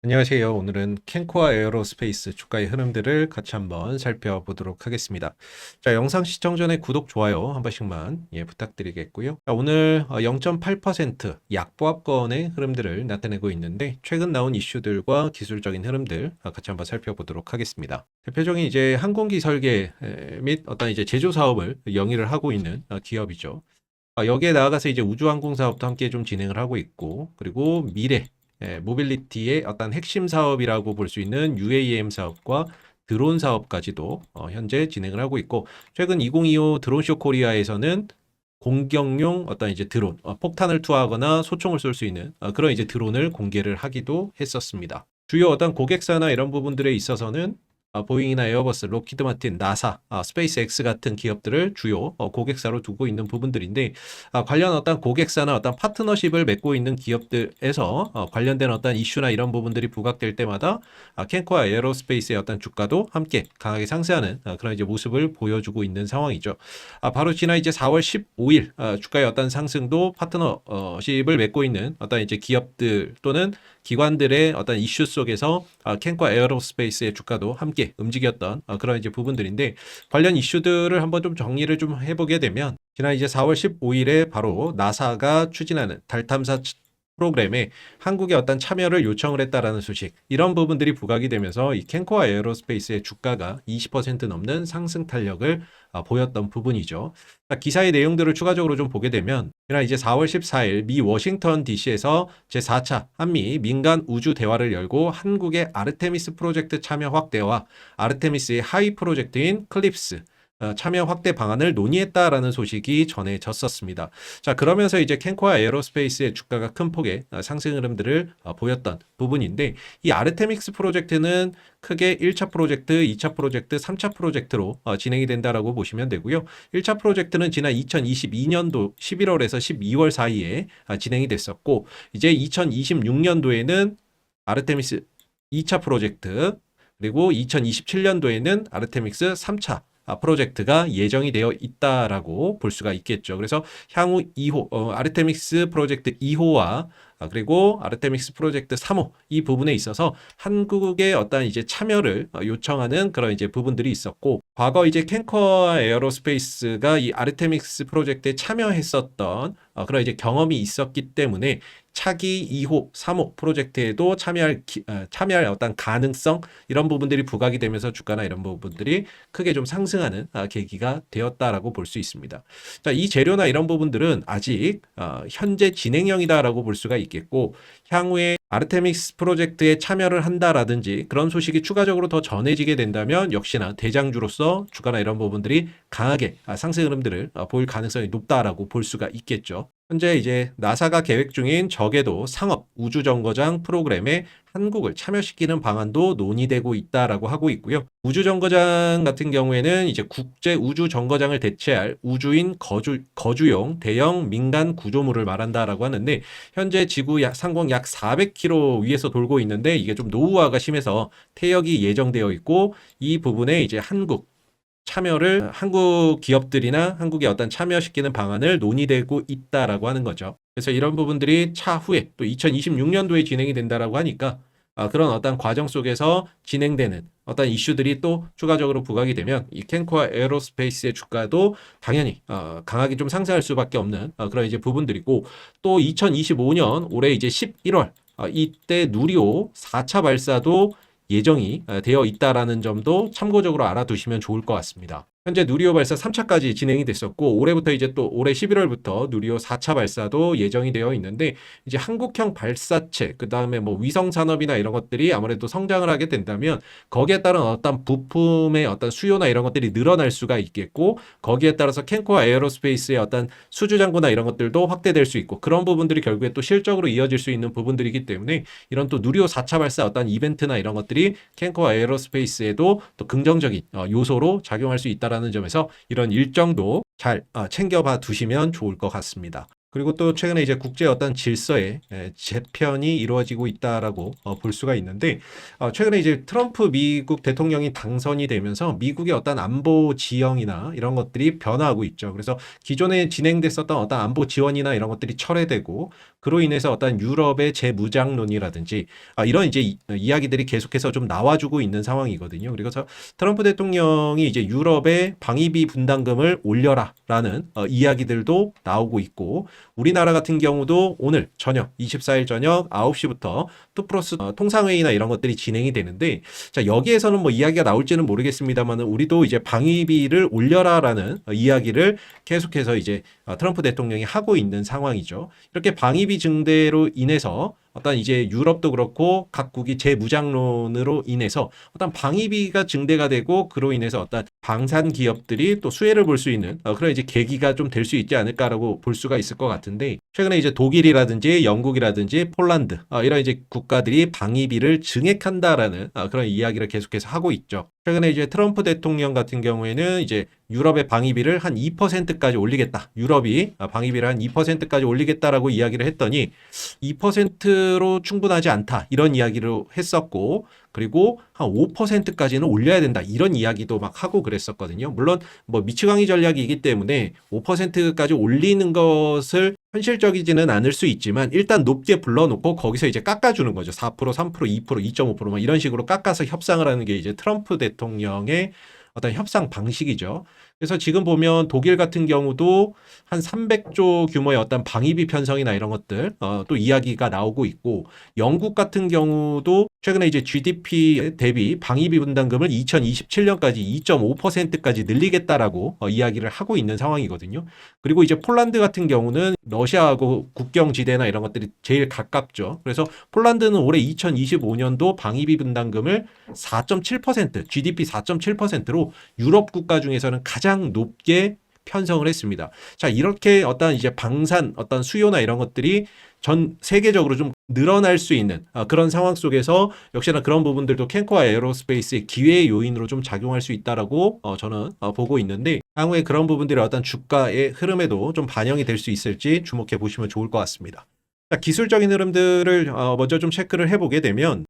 안녕하세요. 오늘은 캔코아 에어로스페이스 주가의 흐름들을 같이 한번 살펴보도록 하겠습니다. 자, 영상 시청 전에 구독, 좋아요 한 번씩만 부탁드리겠고요. 자, 오늘 0.8% 약보합권의 흐름들을 나타내고 있는데 최근 나온 이슈들과 기술적인 흐름들 같이 한번 살펴보도록 하겠습니다. 대표적인 이제 항공기 설계 및 어떤 이제 제조 사업을 영위를 하고 있는 기업이죠. 여기에 나아가서 이제 우주항공 사업도 함께 좀 진행을 하고 있고, 그리고 미래 모빌리티의 어떤 핵심 사업이라고 볼 수 있는 UAM 사업과 드론 사업까지도 현재 진행을 하고 있고, 최근 2025 드론쇼 코리아에서는 공격용 어떤 이제 드론, 폭탄을 투하하거나 소총을 쏠 수 있는 그런 이제 드론을 공개를 하기도 했었습니다. 주요 어떤 고객사나 이런 부분들에 있어서는 보잉이나 에어버스, 록히드 마틴, 나사, 스페이스X 같은 기업들을 주요 고객사로 두고 있는 부분들인데, 관련 어떤 고객사나 어떤 파트너십을 맺고 있는 기업들에서 관련된 어떤 이슈나 이런 부분들이 부각될 때마다 캔코아 에어로스페이스의 어떤 주가도 함께 강하게 상승하는 그런 이제 모습을 보여주고 있는 상황이죠. 바로 지난 이제 4월 15일 주가의 어떤 상승도 파트너십을 맺고 있는 어떤 이제 기업들 또는 기관들의 어떤 이슈 속에서 캔과 에어로스페이스의 주가도 함께 움직였던 그런 이제 부분들인데, 관련 이슈들을 한번 좀 정리를 좀 해보게 되면, 지난 이제 4월 15일에 바로 나사가 추진하는 달 탐사 프로그램에 한국의 어떤 참여를 요청을 했다라는 소식, 이런 부분들이 부각이 되면서 이 캔코아 에어로스페이스의 주가가 20% 넘는 상승 탄력을 보였던 부분이죠. 기사의 내용들을 추가적으로 좀 보게 되면, 지난 이제 4월 14일 미 워싱턴 DC에서 제4차 한미 민간 우주 대화를 열고 한국의 아르테미스 프로젝트 참여 확대와 아르테미스의 하위 프로젝트인 클립스 참여 확대 방안을 논의했다라는 소식이 전해졌었습니다. 자, 그러면서 이제 캔코아 에어로스페이스의 주가가 큰 폭의 상승 흐름들을 보였던 부분인데, 이 아르테믹스 프로젝트는 크게 1차 프로젝트, 2차 프로젝트, 3차 프로젝트로 진행이 된다라고 보시면 되고요. 1차 프로젝트는 지난 2022년도 11월에서 12월 사이에 진행이 됐었고, 이제 2026년도에는 아르테미스 2차 프로젝트, 그리고 2027년도에는 아르테믹스 3차 프로젝트가 예정이 되어 있다라고 볼 수가 있겠죠. 그래서 향후 2호, 아르테믹스 프로젝트 2호와 그리고 아르테믹스 프로젝트 3호, 이 부분에 있어서 한국의 어떤 이제 참여를 요청하는 그런 이제 부분들이 있었고, 과거 이제 캔커 에어로스페이스가 이 아르테믹스 프로젝트에 참여했었던 그런 이제 경험이 있었기 때문에 차기 2호, 3호 프로젝트에도 참여할 어떤 가능성, 이런 부분들이 부각이 되면서 주가나 이런 부분들이 크게 좀 상승하는 계기가 되었다라고 볼 수 있습니다. 자, 이 재료나 이런 부분들은 아직 현재 진행형이다라고 볼 수가 있겠고, 향후에 아르테미스 프로젝트에 참여를 한다라든지 그런 소식이 추가적으로 더 전해지게 된다면 역시나 대장주로서 주가나 이런 부분들이 강하게 상승 흐름들을 보일 가능성이 높다라고 볼 수가 있겠죠. 현재 이제 나사가 계획 중인 저궤도 상업 우주정거장 프로그램에 한국을 참여시키는 방안도 논의되고 있다라고 하고 있고요. 우주정거장 같은 경우에는 이제 국제 우주정거장을 대체할 우주인 거주용 대형 민간 구조물을 말한다라고 하는데, 현재 지구 상공 약 400km 위에서 돌고 있는데, 이게 좀 노후화가 심해서 퇴역이 예정되어 있고, 이 부분에 이제 참여를 한국 기업들이나 한국의 어떤 참여시키는 방안을 논의되고 있다라고 하는 거죠. 그래서 이런 부분들이 차후에 또 2026년도에 진행이 된다라고 하니까 그런 어떤 과정 속에서 진행되는 어떤 이슈들이 또 추가적으로 부각이 되면 이 캔코아 에어로스페이스의 주가도 당연히 강하게 좀 상승할 수밖에 없는 그런 이제 부분들이고, 또 2025년 올해 이제 11월 이때 누리호 4차 발사도 예정이 되어 있다라는 점도 참고적으로 알아두시면 좋을 것 같습니다. 현재 누리호 발사 3차까지 진행이 됐었고, 올해부터 이제 또 올해 11월부터 누리호 4차 발사도 예정이 되어 있는데, 이제 한국형 발사체, 그 다음에 뭐 위성 산업이나 이런 것들이 아무래도 성장을 하게 된다면 거기에 따른 어떤 부품의 어떤 수요나 이런 것들이 늘어날 수가 있겠고, 거기에 따라서 캔코아 에어로스페이스의 어떤 수주 잔고나 이런 것들도 확대될 수 있고, 그런 부분들이 결국에 또 실적으로 이어질 수 있는 부분들이기 때문에 이런 또 누리호 4차 발사 어떤 이벤트나 이런 것들이 캔코아 에어로스페이스에도 또 긍정적인 요소로 작용할 수 있다라는 점에서 이런 일정도 잘 챙겨봐 두시면 좋을 것 같습니다. 그리고 또 최근에 이제 국제 어떤 질서의 재편이 이루어지고 있다라고 볼 수가 있는데 최근에 이제 트럼프 미국 대통령이 당선이 되면서 미국의 어떤 안보 지형이나 이런 것들이 변화하고 있죠. 그래서 기존에 진행됐었던 어떤 안보 지원이나 이런 것들이 철회되고 그로 인해서 어떤 유럽의 재무장론이라든지 이런 이제 이야기들이 계속해서 좀 나와주고 있는 상황이거든요. 그래서 트럼프 대통령이 이제 유럽의 방위비 분담금을 올려라라는 이야기들도 나오고 있고 우리나라 같은 경우도 오늘 저녁 24일 저녁 9시부터 2 플러스 통상회의나 이런 것들이 진행이 되는데 자 여기에서는 뭐 이야기가 나올지는 모르겠습니다만 우리도 이제 방위비를 올려라라는 이야기를 계속해서 이제 트럼프 대통령이 하고 있는 상황이죠. 이렇게 방위비 증대로 인해서 어떤 이제 유럽도 그렇고 각국이 재무장론으로 인해서 어떤 방위비가 증대가 되고 그로 인해서 어떤 방산 기업들이 또 수혜를 볼 수 있는 그런 이제 계기가 좀 될 수 있지 않을까라고 볼 수가 있을 것 같은데 최근에 이제 독일이라든지 영국이라든지 폴란드 이런 이제 국가들이 방위비를 증액한다라는 그런 이야기를 계속해서 하고 있죠. 최근에 이제 트럼프 대통령 같은 경우에는 이제 유럽의 방위비를 한 2%까지 올리겠다. 유럽이 방위비를 한 2%까지 올리겠다라고 이야기를 했더니 2%로 충분하지 않다. 이런 이야기를 했었고 그리고 한 5%까지는 올려야 된다. 이런 이야기도 막 하고 그랬었거든요. 물론 뭐 미치광이 전략이기 때문에 5%까지 올리는 것을 현실적이지는 않을 수 있지만 일단 높게 불러놓고 거기서 이제 깎아주는 거죠. 4%, 3%, 2%, 2.5% 이런 식으로 깎아서 협상을 하는 게 이제 트럼프 대통령의 어떤 협상 방식이죠. 그래서 지금 보면 독일 같은 경우도 한 300조 규모의 어떤 방위비 편성이나 이런 것들 또 이야기가 나오고 있고 영국 같은 경우도 최근에 이제 GDP 대비 방위비 분담금을 2027년까지 2.5%까지 늘리겠다라고 이야기를 하고 있는 상황이거든요. 그리고 이제 폴란드 같은 경우는 러시아하고 국경지대나 이런 것들이 제일 가깝죠. 그래서 폴란드는 올해 2025년도 방위비 분담금을 4.7%, GDP 4.7%로 유럽 국가 중에서는 가장 높게 편성을 했습니다. 자, 이렇게 어떤 이제 방산, 어떤 수요나 이런 것들이 전 세계적으로 좀 늘어날 수 있는 그런 상황 속에서 역시나 그런 부분들도 캔코와 에어로스페이스의 기회의 요인으로 좀 작용할 수 있다라고 저는 보고 있는데 향후에 그런 부분들이 어떤 주가의 흐름에도 좀 반영이 될 수 있을지 주목해 보시면 좋을 것 같습니다. 자, 기술적인 흐름들을 먼저 좀 체크를 해보게 되면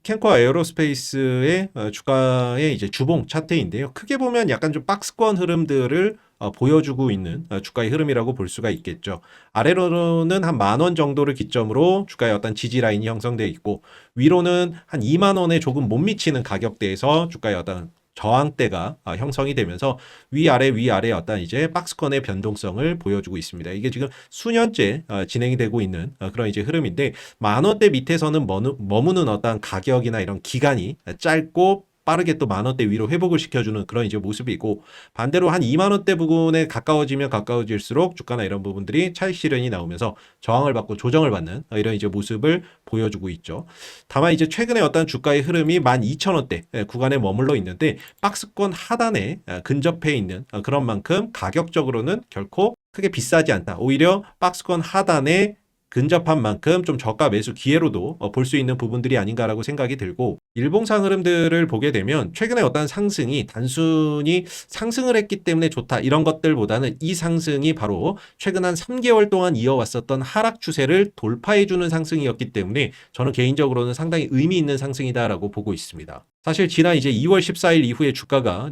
캔코와 에어로스페이스의 주가의 이제 주봉 차트인데요. 크게 보면 약간 좀 박스권 흐름들을 보여주고 있는 주가의 흐름이라고 볼 수가 있겠죠. 아래로는 한 10,000원 정도를 기점으로 주가의 어떤 지지 라인이 형성되어 있고 위로는 한 2만 원에 조금 못 미치는 가격대에서 주가의 어떤 저항대가 형성이 되면서 위아래 어떤 이제 박스권의 변동성을 보여주고 있습니다. 이게 지금 수년째 진행이 되고 있는 그런 이제 흐름인데 10,000원대 밑에서는 머무는 어떤 가격이나 이런 기간이 짧고 빠르게 또 10,000원대 위로 회복을 시켜주는 그런 이제 모습이고 반대로 한 2만 원대 부분에 가까워지면 가까워질수록 주가나 이런 부분들이 차익 실현이 나오면서 저항을 받고 조정을 받는 이런 이제 모습을 보여주고 있죠. 다만 이제 최근에 어떤 주가의 흐름이 12,000원대 구간에 머물러 있는데 박스권 하단에 근접해 있는 그런 만큼 가격적으로는 결코 크게 비싸지 않다. 오히려 박스권 하단에 근접한 만큼 좀 저가 매수 기회로도 볼 수 있는 부분들이 아닌가라고 생각이 들고 일봉상 흐름들을 보게 되면 최근에 어떤 상승이 단순히 상승을 했기 때문에 좋다 이런 것들보다는 이 상승이 바로 최근 한 3개월 동안 이어왔었던 하락 추세를 돌파해주는 상승이었기 때문에 저는 개인적으로는 상당히 의미 있는 상승이다라고 보고 있습니다. 사실 지난 이제 2월 14일 이후에 주가가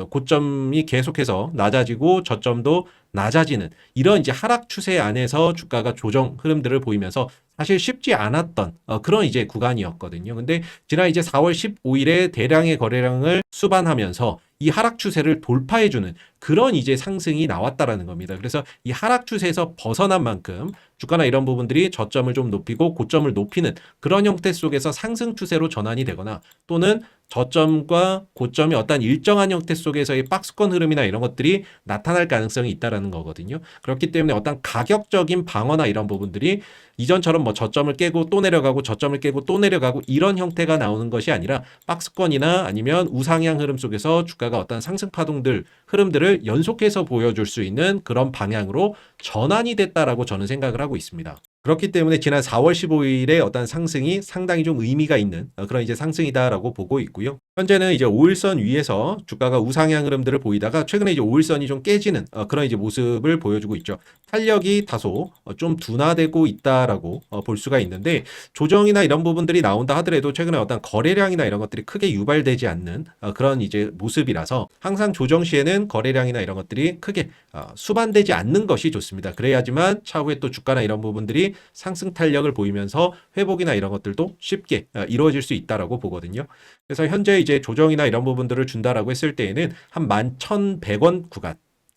고점이 계속해서 낮아지고 저점도 낮아지는 이런 이제 하락 추세 안에서 주가가 조정 흐름들을 보이면서 사실 쉽지 않았던 그런 이제 구간이었거든요. 근데 지난 이제 4월 15일에 대량의 거래량을 수반하면서 이 하락 추세를 돌파해주는 그런 이제 상승이 나왔다라는 겁니다. 그래서 이 하락 추세에서 벗어난 만큼 주가나 이런 부분들이 저점을 좀 높이고 고점을 높이는 그런 형태 속에서 상승 추세로 전환이 되거나 또는 저점과 고점이 어떤 일정한 형태 속에서의 박스권 흐름이나 이런 것들이 나타날 가능성이 있다라는 거거든요. 그렇기 때문에 어떤 가격적인 방어나 이런 부분들이 이전처럼 뭐 저점을 깨고 또 내려가고 저점을 깨고 또 내려가고 이런 형태가 나오는 것이 아니라 박스권이나 아니면 우상향 흐름 속에서 주가가 어떤 상승 파동들 흐름들을 연속해서 보여줄 수 있는 그런 방향으로 전환이 됐다라고 저는 생각을 하고 있습니다. 그렇기 때문에 지난 4월 15일의 어떤 상승이 상당히 좀 의미가 있는 그런 이제 상승이다라고 보고 있고요. 현재는 이제 5일선 위에서 주가가 우상향 흐름들을 보이다가 최근에 이제 5일선이 좀 깨지는 그런 이제 모습을 보여주고 있죠. 탄력이 다소 좀 둔화되고 있다라고 볼 수가 있는데, 조정이나 이런 부분들이 나온다 하더라도 최근에 어떤 거래량이나 이런 것들이 크게 유발되지 않는 그런 이제 모습이라서, 항상 조정 시에는 거래량이나 이런 것들이 크게 수반되지 않는 것이 좋습니다. 그래야지만 차후에 또 주가나 이런 부분들이 상승 탄력을 보이면서 회복이나 이런 것들도 쉽게 이루어질 수 있다라고 보거든요. 그래서 현재 이제 조정이나 이런 부분들을 준다라고 했을 때에는 한 11,100원 구간,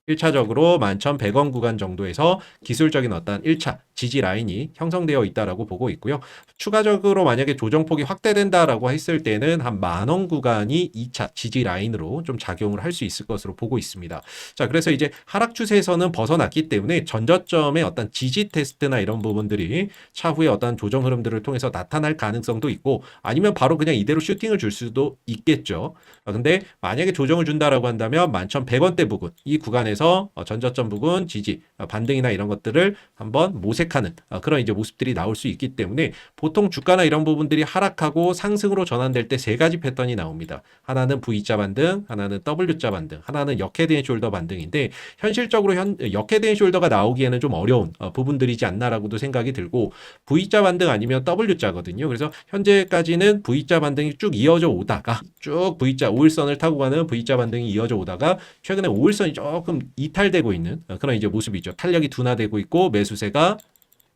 1차적으로 11,100원 구간 정도에서 기술적인 어떤 1차 지지 라인이 형성되어 있다라고 보고 있고요. 추가적으로 만약에 조정폭이 확대된다라고 했을 때는 한 10,000원 구간이 2차 지지 라인으로 좀 작용을 할 수 있을 것으로 보고 있습니다. 자, 그래서 이제 하락 추세에서는 벗어났기 때문에 전저점의 어떤 지지 테스트나 이런 부분들이 차후에 어떤 조정 흐름들을 통해서 나타날 가능성도 있고, 아니면 바로 그냥 이대로 슈팅을 줄 수도 있겠죠. 근데 만약에 조정을 준다라고 한다면 11,100원대 부근, 이 구간에서 전저점 부근 지지, 반등이나 이런 것들을 한번 모색하는 그런 이제 모습들이 나올 수 있기 때문에, 보통 주가나 이런 부분들이 하락하고 상승으로 전환될 때 세 가지 패턴이 나옵니다. 하나는 V자 반등, 하나는 W자 반등, 하나는 역헤드앤숄더 반등인데, 현실적으로 역헤드앤숄더가 나오기에는 좀 어려운 부분들이지 않나라고도 생각이 들고, V자 반등 아니면 W자거든요. 그래서 현재까지는 V자 반등이 쭉 이어져 오다가, 쭉 V자 5일선을 타고 가는 V자 반등이 이어져 오다가 최근에 5일선이 조금 이탈되고 있는 그런 이제 모습이죠. 탄력이 둔화되고 있고 매수세가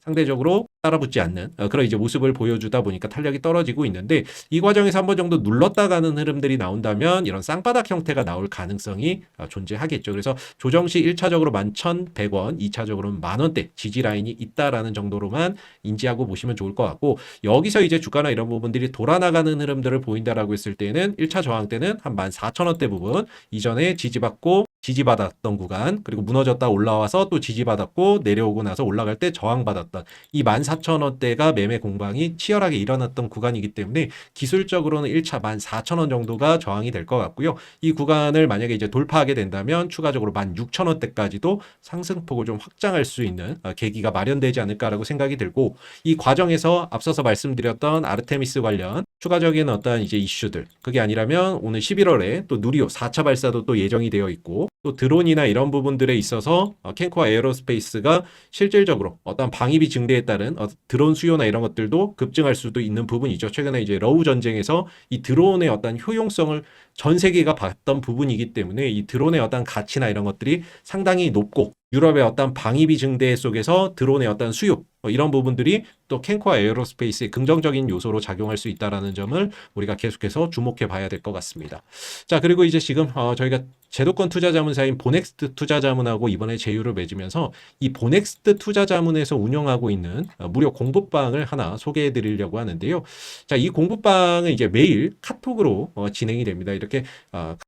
상대적으로 따라붙지 않는 그런 이제 모습을 보여주다 보니까 탄력이 떨어지고 있는데, 이 과정에서 한 번 정도 눌렀다 가는 흐름들이 나온다면 이런 쌍바닥 형태가 나올 가능성이 존재하겠죠. 그래서 조정 시 1차적으로 11,100원, 2차적으로는 10,000원대 지지 라인이 있다라는 정도로만 인지하고 보시면 좋을 것 같고, 여기서 이제 주가나 이런 부분들이 돌아나가는 흐름들을 보인다라고 했을 때는 1차 저항 때는 한 14,000원대 부분, 이전에 지지받고 지지받았던 구간, 그리고 무너졌다 올라와서 또 지지받았고 내려오고 나서 올라갈 때 저항받았던 이 14,000원대가 매매 공방이 치열하게 일어났던 구간이기 때문에, 기술적으로는 1차 14,000원 정도가 저항이 될 것 같고요. 이 구간을 만약에 이제 돌파하게 된다면 추가적으로 16,000원대까지도 상승폭을 좀 확장할 수 있는 계기가 마련되지 않을까라고 생각이 들고, 이 과정에서 앞서서 말씀드렸던 아르테미스 관련 추가적인 어떤 이제 이슈들, 그게 아니라면 오늘 11월에 또 누리호 4차 발사도 또 예정이 되어 있고, 또 드론이나 이런 부분들에 있어서 캔코아 에어로스페이스가 실질적으로 어떤 방위비 증대에 따른 드론 수요나 이런 것들도 급증할 수도 있는 부분이죠. 최근에 이제 러우 전쟁에서 이 드론의 어떤 효용성을 전 세계가 봤던 부분이기 때문에, 이 드론의 어떤 가치나 이런 것들이 상당히 높고, 유럽의 어떤 방위비 증대 속에서 드론의 어떤 수요, 이런 부분들이 또 캔코아 에어로스페이스의 긍정적인 요소로 작용할 수 있다는 점을 우리가 계속해서 주목해 봐야 될 것 같습니다. 자, 그리고 이제 지금 저희가 제도권 투자자문사인 보넥스트 투자자문하고 이번에 제휴를 맺으면서, 이 보넥스트 투자자문에서 운영하고 있는 무료 공부방을 하나 소개해 드리려고 하는데요. 자, 이 공부방은 이제 매일 카톡으로 진행이 됩니다. 이렇게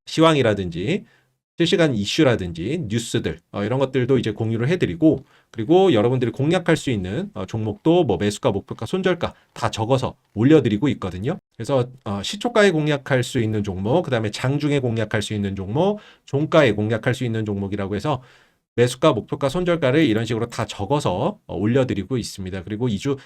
시황이라든지 실시간 이슈라든지 뉴스들 이런 것들도 이제 공유를 해드리고, 그리고 여러분들이 공략할 수 있는 종목도 뭐 매수가, 목표가, 손절가 다 적어서 올려드리고 있거든요. 그래서 시초가에 공략할 수 있는 종목, 그 다음에 장중에 공략할 수 있는 종목, 종가에 공략할 수 있는 종목이라고 해서 매수가, 목표가, 손절가를 이런 식으로 다 적어서 올려드리고 있습니다. 그리고 2주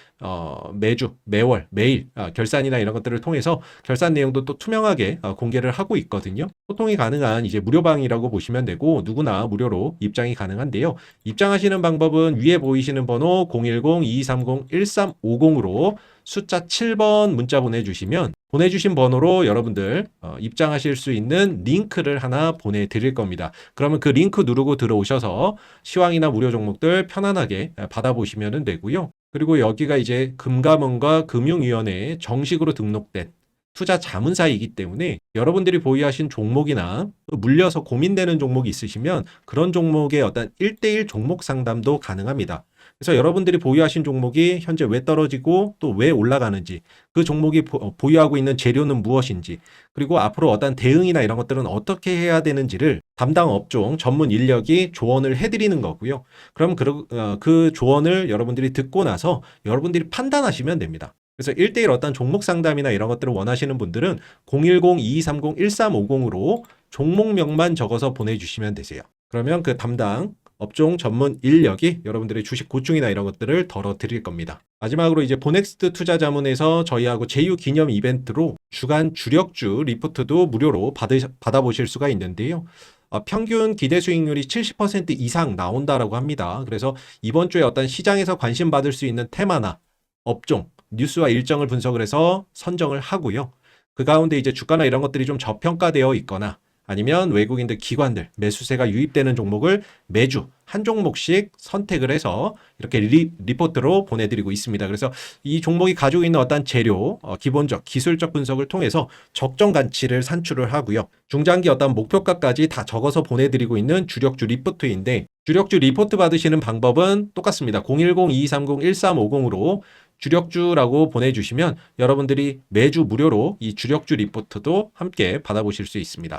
매주, 매월, 매일 결산이나 이런 것들을 통해서 결산 내용도 또 투명하게 공개를 하고 있거든요. 소통이 가능한 이제 무료방이라고 보시면 되고, 누구나 무료로 입장이 가능한데요. 입장하시는 방법은 위에 보이시는 번호 010-2230-1350으로 숫자 7번 문자 보내주시면, 보내주신 번호로 여러분들 입장하실 수 있는 링크를 하나 보내드릴 겁니다. 그러면 그 링크 누르고 들어오셔서 시황이나 무료 종목들 편안하게 받아보시면 되고요. 그리고 여기가 이제 금감원과 금융위원회에 정식으로 등록된 투자 자문사이기 때문에, 여러분들이 보유하신 종목이나 물려서 고민되는 종목이 있으시면 그런 종목의 어떤 1대1 종목 상담도 가능합니다. 그래서 여러분들이 보유하신 종목이 현재 왜 떨어지고 또 왜 올라가는지, 그 종목이 보유하고 있는 재료는 무엇인지, 그리고 앞으로 어떤 대응이나 이런 것들은 어떻게 해야 되는지를 담당 업종 전문 인력이 조언을 해드리는 거고요. 그럼 그 조언을 여러분들이 듣고 나서 여러분들이 판단하시면 됩니다. 그래서 1대1 어떤 종목 상담이나 이런 것들을 원하시는 분들은 010-2230-1350으로 종목명만 적어서 보내주시면 되세요. 그러면 그 담당 업종 전문 인력이 여러분들의 주식 고충이나 이런 것들을 덜어드릴 겁니다. 마지막으로 이제 보넥스트 투자자문에서 저희하고 제휴 기념 이벤트로 주간 주력주 리포트도 무료로 받아보실 수가 있는데요. 평균 기대 수익률이 70% 이상 나온다라고 합니다. 그래서 이번 주에 어떤 시장에서 관심 받을 수 있는 테마나 업종, 뉴스와 일정을 분석을 해서 선정을 하고요. 그 가운데 이제 주가나 이런 것들이 좀 저평가되어 있거나 아니면 외국인들 기관들 매수세가 유입되는 종목을 매주 한 종목씩 선택을 해서 이렇게 리포트로 보내드리고 있습니다. 그래서 이 종목이 가지고 있는 어떤 재료, 기본적, 기술적 분석을 통해서 적정 가치를 산출을 하고요. 중장기 어떤 목표가까지 다 적어서 보내드리고 있는 주력주 리포트인데 주력주 리포트 받으시는 방법은 똑같습니다. 010-2230-1350으로 주력주라고 보내주시면 여러분들이 매주 무료로 이 주력주 리포트도 함께 받아보실 수 있습니다.